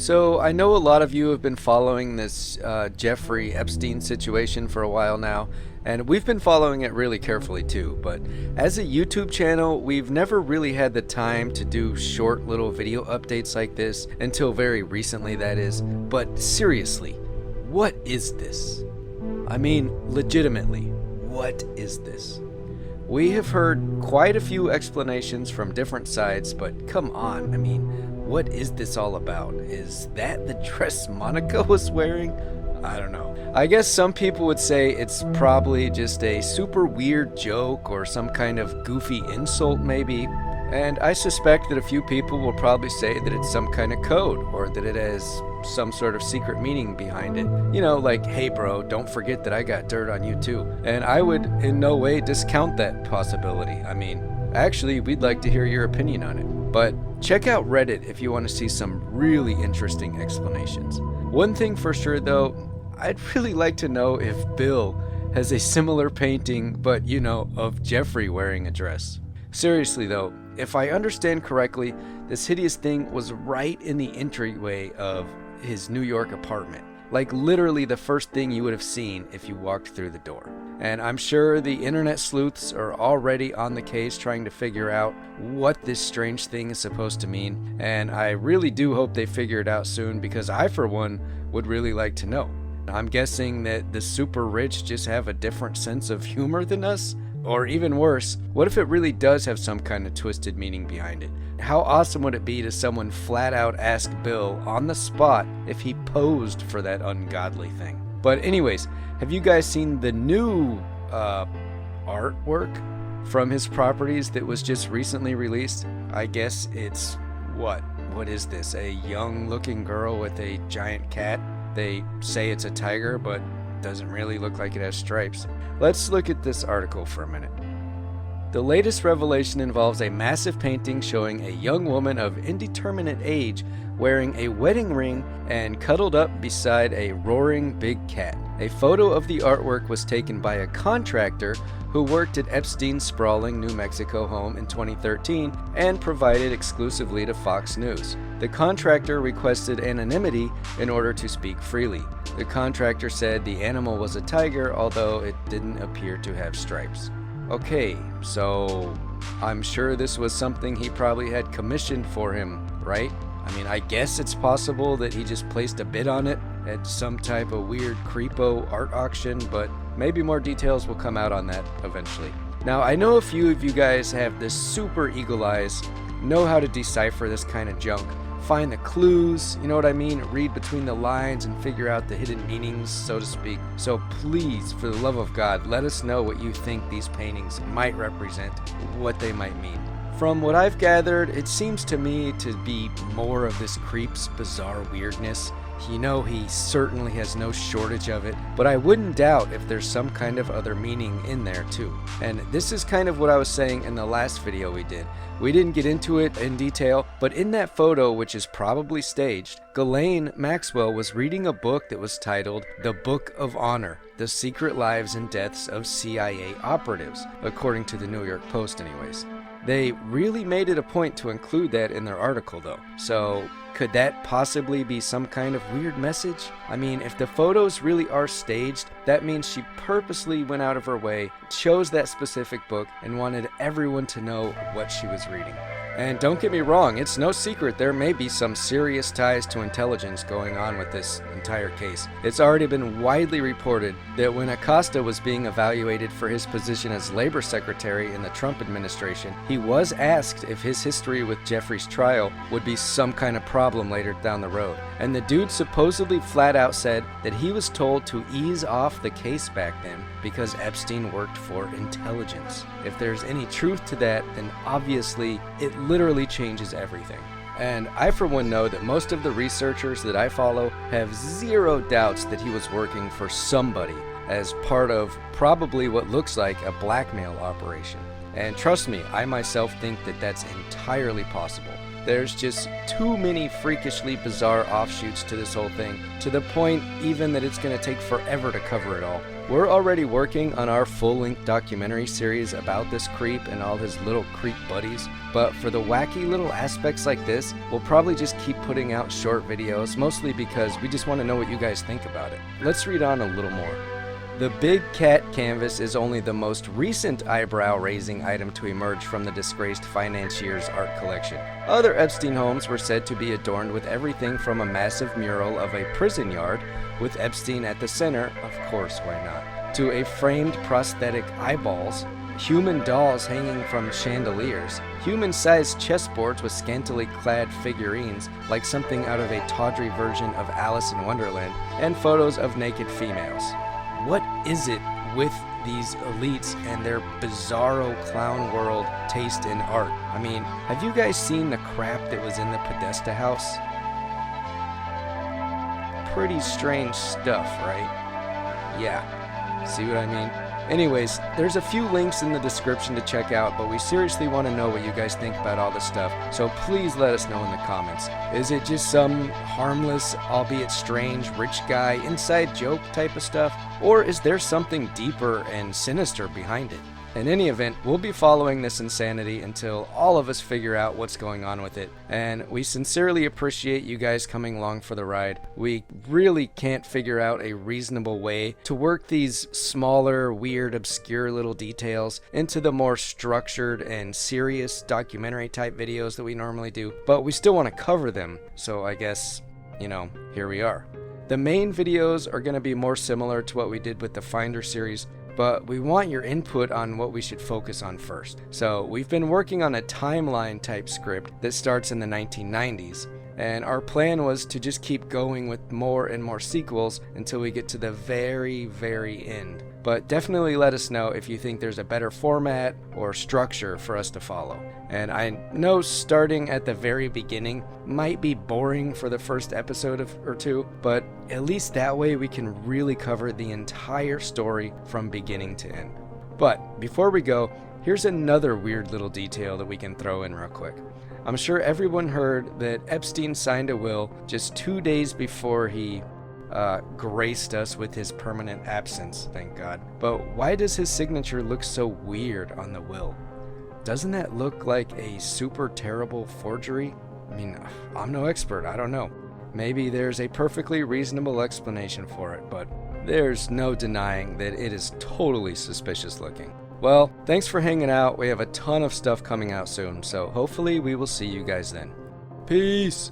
So I know a lot of you have been following this Jeffrey Epstein situation for a while now, and we've been following it really carefully too, but as a YouTube channel, we've never really had the time to do short little video updates like this until very recently, that is. But seriously, what is this? I mean, legitimately, what is this? We have heard quite a few explanations from different sides, but come on, I mean, what is this all about? Is that the dress Monica was wearing? I don't know. I guess some people would say it's probably just a super weird joke or some kind of goofy insult maybe. And I suspect that a few people will probably say that it's some kind of code or that it has some sort of secret meaning behind it. You know, like, hey bro, don't forget that I got dirt on you too. And I would in no way discount that possibility. I mean, actually, we'd like to hear your opinion on it. But check out Reddit if you want to see some really interesting explanations. One thing for sure though, I'd really like to know if Bill has a similar painting, but you know, of Jeffrey wearing a dress. Seriously though, if I understand correctly, this hideous thing was right in the entryway of his New York apartment. Like literally the first thing you would have seen if you walked through the door. And I'm sure the internet sleuths are already on the case trying to figure out what this strange thing is supposed to mean. And I really do hope they figure it out soon, because I, for one, would really like to know. I'm guessing that the super rich just have a different sense of humor than us? Or even worse, what if it really does have some kind of twisted meaning behind it? How awesome would it be to someone flat out ask Bill on the spot if he posed for that ungodly thing? But anyways, have you guys seen the new artwork from his properties that was just recently released? I guess it's what? What is this? A young looking girl with a giant cat? They say it's a tiger, but doesn't really look like it has stripes. Let's look at this article for a minute. The latest revelation involves a massive painting showing a young woman of indeterminate age wearing a wedding ring and cuddled up beside a roaring big cat. A photo of the artwork was taken by a contractor who worked at Epstein's sprawling New Mexico home in 2013 and provided exclusively to Fox News. The contractor requested anonymity in order to speak freely. The contractor said the animal was a tiger, although it didn't appear to have stripes. Okay, so I'm sure this was something he probably had commissioned for him, right? I mean, I guess it's possible that he just placed a bid on it at some type of weird creepo art auction, but maybe more details will come out on that eventually. Now, I know a few of you guys have this super eagle eyes, know how to decipher this kind of junk, find the clues, you know what I mean? Read between the lines and figure out the hidden meanings, so to speak. So please, for the love of God, let us know what you think these paintings might represent, what they might mean. From what I've gathered, it seems to me to be more of this creep's bizarre weirdness. You know, he certainly has no shortage of it, but I wouldn't doubt if there's some kind of other meaning in there too. And this is kind of what I was saying in the last video we did. We didn't get into it in detail, but in that photo, which is probably staged, Ghislaine Maxwell was reading a book that was titled The Book of Honor: The Secret Lives and Deaths of CIA Operatives, according to the New York Post anyways. They really made it a point to include that in their article though. So could that possibly be some kind of weird message? I mean, if the photos really are staged, that means she purposely went out of her way, chose that specific book, and wanted everyone to know what she was reading. And don't get me wrong, it's no secret there may be some serious ties to intelligence going on with this entire case. It's already been widely reported that when Acosta was being evaluated for his position as labor secretary in the Trump administration, he was asked if his history with Jeffrey's trial would be some kind of problem later down the road. And the dude supposedly flat out said that he was told to ease off the case back then because Epstein worked for intelligence. If there's any truth to that, then obviously it literally changes everything. And I for one know that most of the researchers that I follow have zero doubts that he was working for somebody as part of probably what looks like a blackmail operation. And trust me, I myself think that that's entirely possible. There's just too many freakishly bizarre offshoots to this whole thing, to the point even that it's going to take forever to cover it all. We're already working on our full-length documentary series about this creep and all his little creep buddies, but for the wacky little aspects like this, we'll probably just keep putting out short videos, mostly because we just want to know what you guys think about it. Let's read on a little more. The Big Cat canvas is only the most recent eyebrow-raising item to emerge from the disgraced financier's art collection. Other Epstein homes were said to be adorned with everything from a massive mural of a prison yard, with Epstein at the center, of course, why not, to a framed prosthetic eyeballs, human dolls hanging from chandeliers, human-sized chessboards with scantily clad figurines like something out of a tawdry version of Alice in Wonderland, and photos of naked females. What is it with these elites and their bizarro clown world taste in art? I mean, have you guys seen the crap that was in the Podesta house? Pretty strange stuff, right? Yeah, see what I mean? Anyways, there's a few links in the description to check out, but we seriously want to know what you guys think about all this stuff, so please let us know in the comments. Is it just some harmless, albeit strange, rich guy inside joke type of stuff, or is there something deeper and sinister behind it? In any event, we'll be following this insanity until all of us figure out what's going on with it, and we sincerely appreciate you guys coming along for the ride. We really can't figure out a reasonable way to work these smaller, weird, obscure little details into the more structured and serious documentary type videos that we normally do, but we still want to cover them, so I guess, you know, here we are. The main videos are going to be more similar to what we did with the Finder series, but we want your input on what we should focus on first. So we've been working on a timeline type script that starts in the 1990s, and our plan was to just keep going with more and more sequels until we get to the very, very end. But definitely let us know if you think there's a better format or structure for us to follow. And I know starting at the very beginning might be boring for the first episode or two, but at least that way we can really cover the entire story from beginning to end. But before we go, here's another weird little detail that we can throw in real quick. I'm sure everyone heard that Epstein signed a will just 2 days before he graced us with his permanent absence, thank God. But why does his signature look so weird on the will? Doesn't that look like a super terrible forgery? I mean, I'm no expert, I don't know. Maybe there's a perfectly reasonable explanation for it, but there's no denying that it is totally suspicious looking. Well, thanks for hanging out. We have a ton of stuff coming out soon, so hopefully we will see you guys then. Peace!